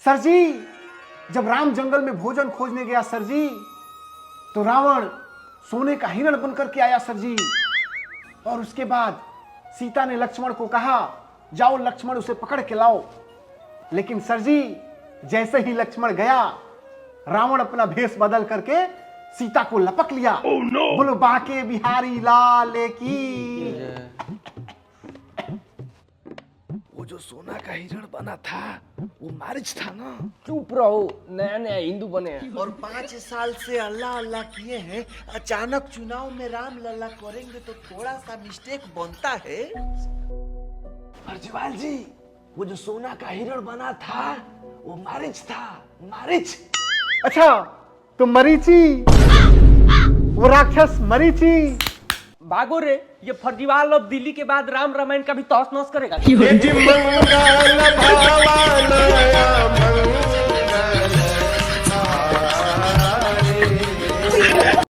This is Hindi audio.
सर जी, जब राम जंगल में भोजन खोजने गया सर जी, तो रावण सोने का हिरण बनकर के आया सर जी। और उसके बाद सीता ने लक्ष्मण को कहा, जाओ लक्ष्मण उसे पकड़ के लाओ। लेकिन सर जी, जैसे ही लक्ष्मण गया, रावण अपना भेष बदल करके सीता को लपक लिया। बोलो बाके बिहारी लाल की। वो जो सोना का हिरण बना था वो मारिच था ना। चुप रहो, नया नया हिंदू बने हैं। और 5 साल से अल्लाह अल्लाह किए हैं, अचानक चुनाव में राम लल्ला करेंगे तो थोड़ा सा मिस्टेक बनता है। अर्जुवाल जी, वो जो सोना का हिरण बना था वो मारिच था, मारिच। अच्छा, तो मरीची, वो राक्षस मरीची। भागो रे, ये फर्जीवाल अब दिल्ली के बाद राम रामायण का भी तहस नहस करेगा।